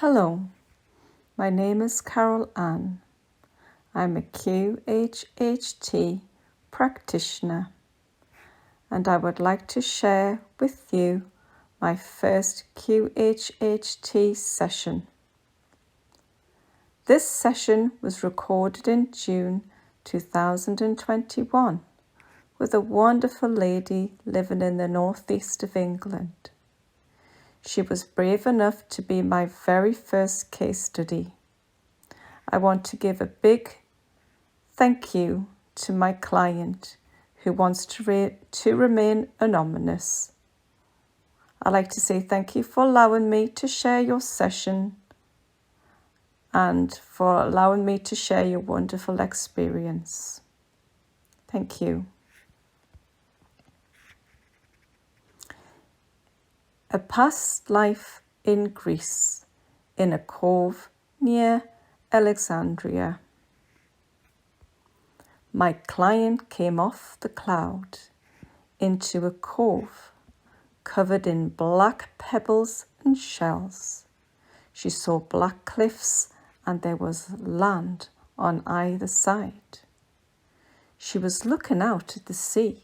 Hello, my name is Carol Ann. I'm a QHHT practitioner and I would like to share with you my first QHHT session. This session was recorded in June 2021 with a wonderful lady living in the northeast of England. She was brave enough to be my very first case study. I want to give a big thank you to my client who wants to remain anonymous. I'd like to say thank you for allowing me to share your session and for allowing me to share your wonderful experience. Thank you. A past life in Greece, in a cove near Alexandria. My client came off the cloud into a cove covered in black pebbles and shells. She saw black cliffs and there was land on either side. She was looking out at the sea.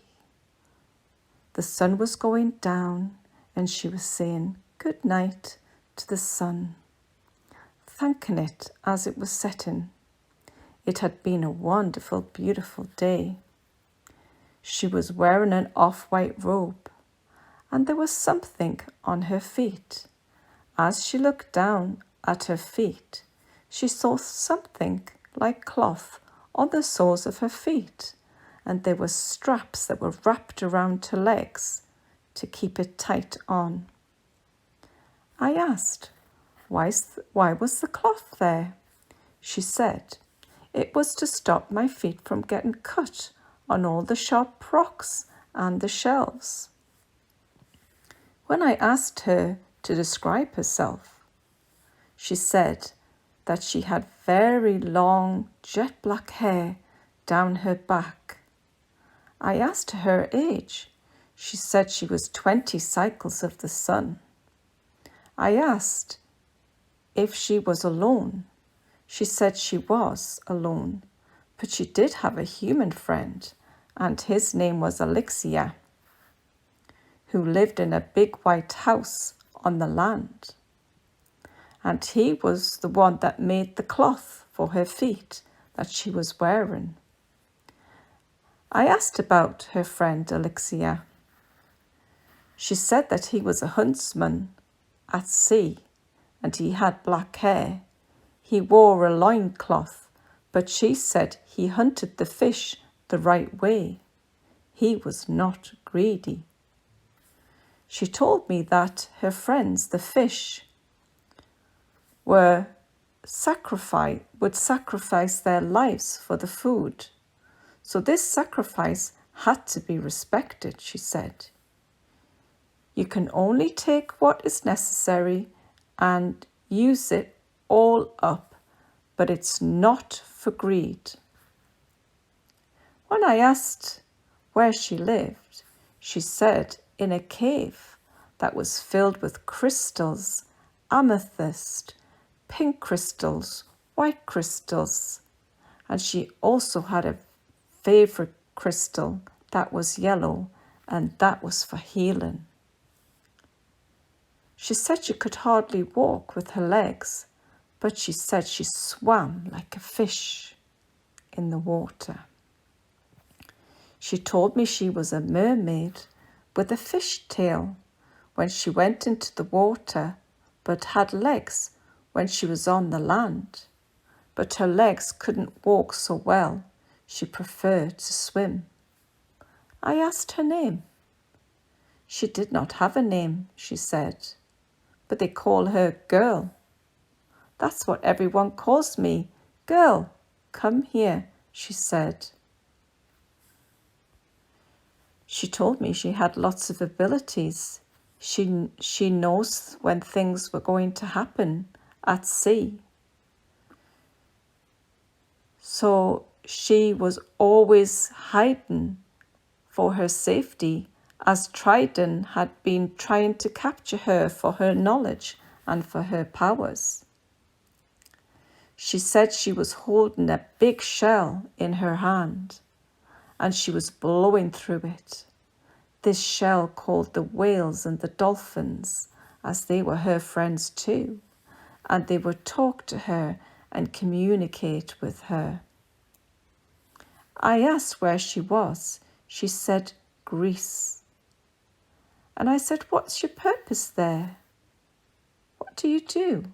The sun was going down and she was saying good night to the sun, thanking it as it was setting. It had been a wonderful, beautiful day. She was wearing an off-white robe and there was something on her feet. As she looked down at her feet, she saw something like cloth on the soles of her feet, and there were straps that were wrapped around her legs to keep it tight on. I asked, why was the cloth there? She said, it was to stop my feet from getting cut on all the sharp rocks and the shelves. When I asked her to describe herself, she said that she had very long jet black hair down her back. I asked her age. She said she was 20 cycles of the sun. I asked if she was alone. She said she was alone, but she did have a human friend, and his name was Alexia, who lived in a big white house on the land. And he was the one that made the cloth for her feet that she was wearing. I asked about her friend Alexia. She said that he was a huntsman at sea and he had black hair. He wore a loincloth, but she said he hunted the fish the right way. He was not greedy. She told me that her friends, the fish, would sacrifice their lives for the food. So this sacrifice had to be respected, she said. You can only take what is necessary and use it all up, but it's not for greed. When I asked where she lived, she said in a cave that was filled with crystals, amethyst, pink crystals, white crystals, and she also had a favorite crystal that was yellow, and that was for healing. She said she could hardly walk with her legs, but she said she swam like a fish in the water. She told me she was a mermaid with a fish tail when she went into the water, but had legs when she was on the land. But her legs couldn't walk so well. She preferred to swim. I asked her name. She did not have a name, she said, but they call her Girl. That's what everyone calls me. Girl, come here, she said. She told me she had lots of abilities. She knows when things were going to happen at sea. So she was always hiding for her safety, as Trident had been trying to capture her for her knowledge and for her powers. She said she was holding a big shell in her hand, and she was blowing through it. This shell called the whales and the dolphins, as they were her friends too, and they would talk to her and communicate with her. I asked where she was. She said, Greece. And I said, what's your purpose there? What do you do?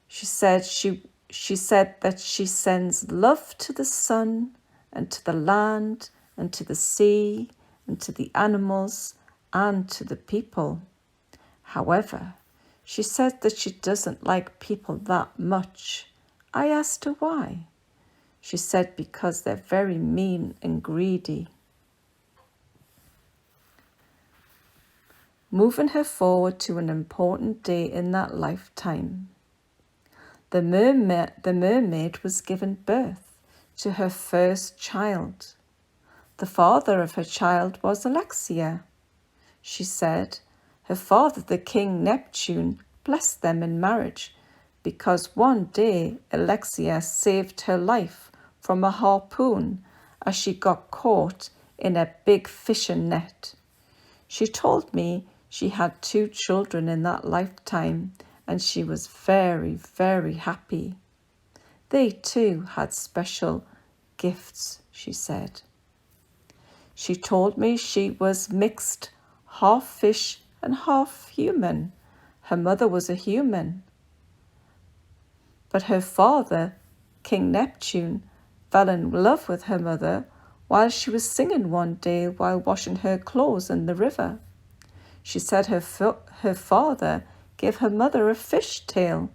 She said that she sends love to the sun and to the land and to the sea and to the animals and to the people. However, she said that she doesn't like people that much. I asked her why. She said because they're very mean and greedy. Moving her forward to an important day in that lifetime. The mermaid was given birth to her first child. The father of her child was Alexia. She said her father, the King Neptune, blessed them in marriage because one day Alexia saved her life from a harpoon as she got caught in a big fishing net. She told me she had 2 children in that lifetime, and she was very, very happy. They too had special gifts, she said. She told me she was mixed, half fish and half human. Her mother was a human. But her father, King Neptune, fell in love with her mother while she was singing one day while washing her clothes in the river. She said her father gave her mother a fish tail.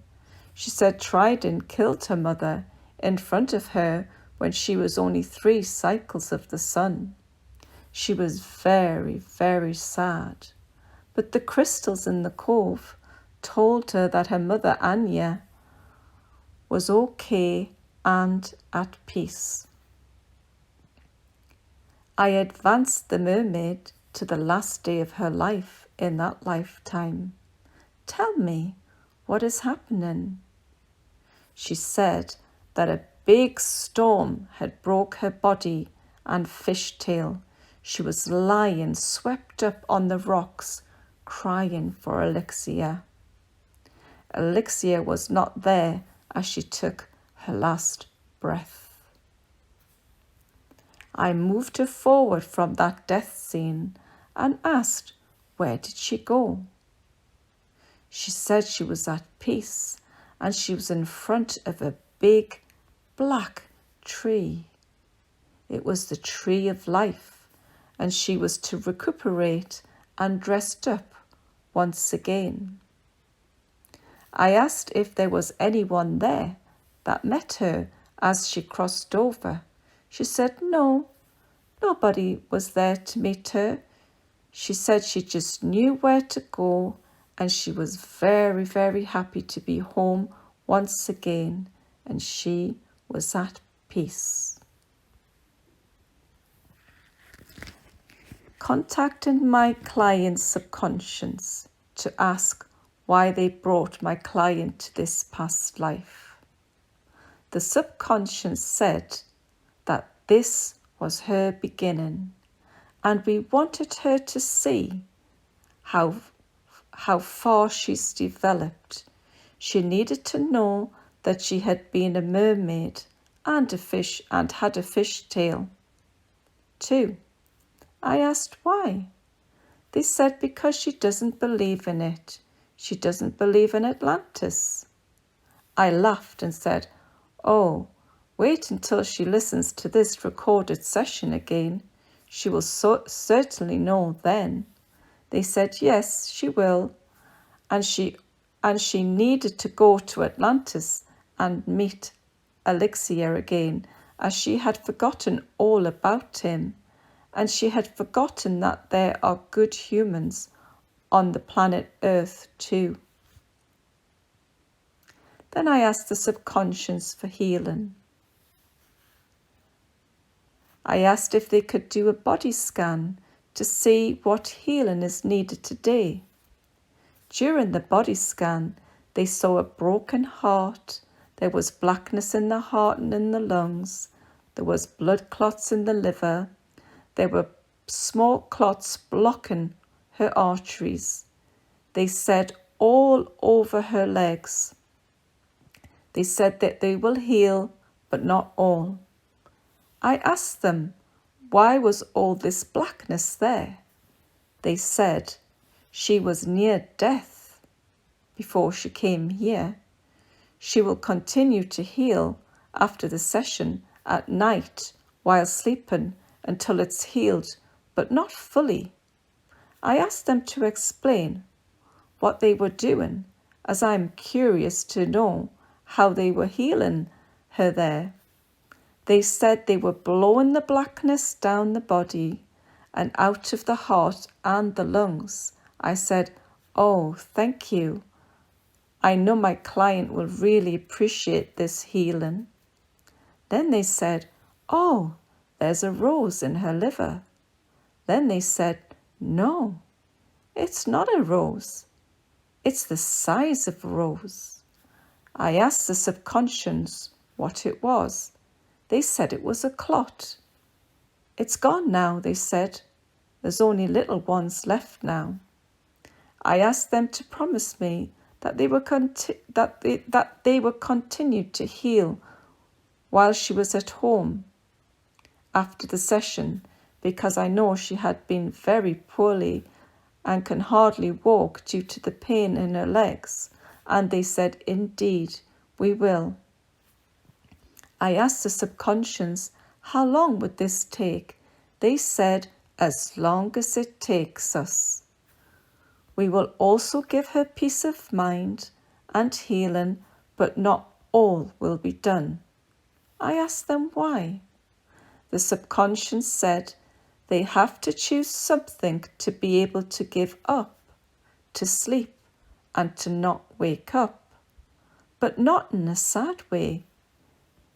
She said Trident killed her mother in front of her when she was only 3 cycles of the sun. She was very, very sad. But the crystals in the cove told her that her mother Anya was okay and at peace. I advanced the mermaid to the last day of her life in that lifetime. Tell me, what is happening? She said that a big storm had broke her body and fishtail. She was lying swept up on the rocks, crying for Alexia. Alexia was not there as she took her last breath. I moved her forward from that death scene and asked, where did she go? She said she was at peace and she was in front of a big black tree. It was the tree of life, and she was to recuperate and dressed up once again. I asked if there was anyone there that met her as she crossed over. She said no, nobody was there to meet her. She said she just knew where to go, and she was very, very happy to be home once again, and she was at peace. Contacting my client's subconscious to ask why they brought my client to this past life. The subconscious said that this was her beginning, and we wanted her to see how far she's developed. She needed to know that she had been a mermaid and a fish and had a fish tail too. I asked why. They said because she doesn't believe in it. She doesn't believe in Atlantis. I laughed and said, oh, wait until she listens to this recorded session again. She will certainly know then. They said, yes, she will. And she needed to go to Atlantis and meet Alexia again, as she had forgotten all about him. And she had forgotten that there are good humans on the planet Earth too. Then I asked the subconscious for healing. I asked if they could do a body scan to see what healing is needed today. During the body scan, they saw a broken heart. There was blackness in the heart and in the lungs. There was blood clots in the liver. There were small clots blocking her arteries. They said all over her legs. They said that they will heal, but not all. I asked them, why was all this blackness there? They said she was near death before she came here. She will continue to heal after the session at night while sleeping until it's healed, but not fully. I asked them to explain what they were doing, as I'm curious to know how they were healing her there. They said they were blowing the blackness down the body and out of the heart and the lungs. I said, oh, thank you. I know my client will really appreciate this healing. Then they said, oh, there's a rose in her liver. Then they said, no, it's not a rose. It's the size of a rose. I asked the subconscious what it was. They said it was a clot. It's gone now, they said. There's only little ones left now. I asked them to promise me that they would continue to heal while she was at home after the session, because I know she had been very poorly and can hardly walk due to the pain in her legs. And they said, indeed, we will. I asked the subconscious, how long would this take? They said, as long as it takes us. We will also give her peace of mind and healing, but not all will be done. I asked them why. The subconscious said they have to choose something to be able to give up, to sleep, and to not wake up. But not in a sad way.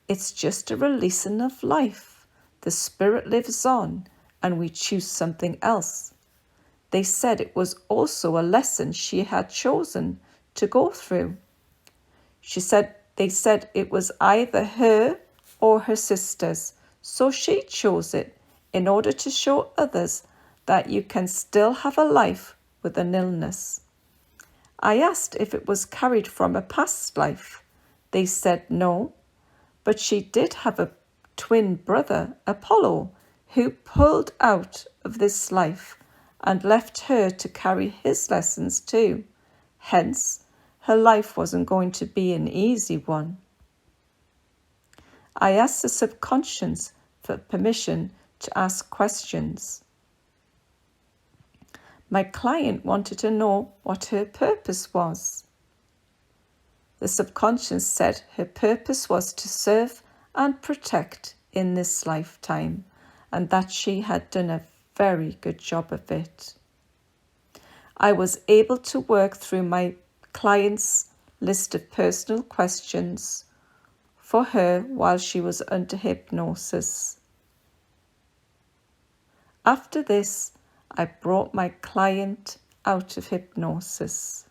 It's just a releasing of life. The spirit lives on, and we choose something else. They said it was also a lesson she had chosen to go through. They said it was either her or her sisters, so she chose it in order to show others that you can still have a life with an illness. I asked if it was carried from a past life. They said no, but she did have a twin brother, Apollo, who pulled out of this life and left her to carry his lessons too. Hence, her life wasn't going to be an easy one. I asked the subconscious for permission to ask questions. My client wanted to know what her purpose was. The subconscious said her purpose was to serve and protect in this lifetime, and that she had done a very good job of it. I was able to work through my client's list of personal questions for her while she was under hypnosis. After this, I brought my client out of hypnosis.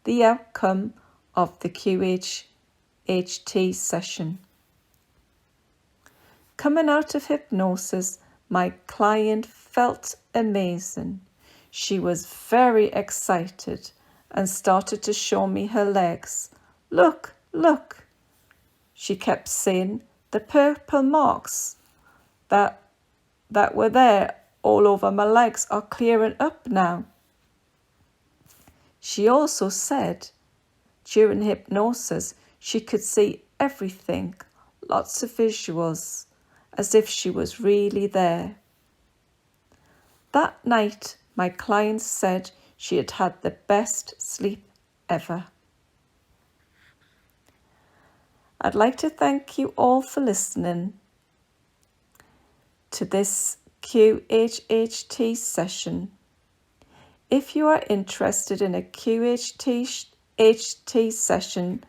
The outcome of the QHHT session. Coming out of hypnosis, my client felt amazing. She was very excited and started to show me her legs. Look, look. She kept saying, the purple marks that were there all over my legs are clearing up now. She also said during hypnosis she could see everything, lots of visuals, as if she was really there. That night, my client said she had had the best sleep ever. I'd like to thank you all for listening to this QHHT session. If you are interested in a QHHT session,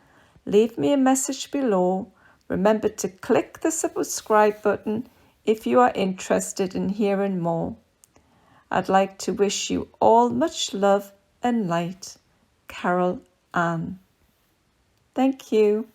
leave me a message below. Remember to click the subscribe button if you are interested in hearing more. I'd like to wish you all much love and light. Carol Ann. Thank you.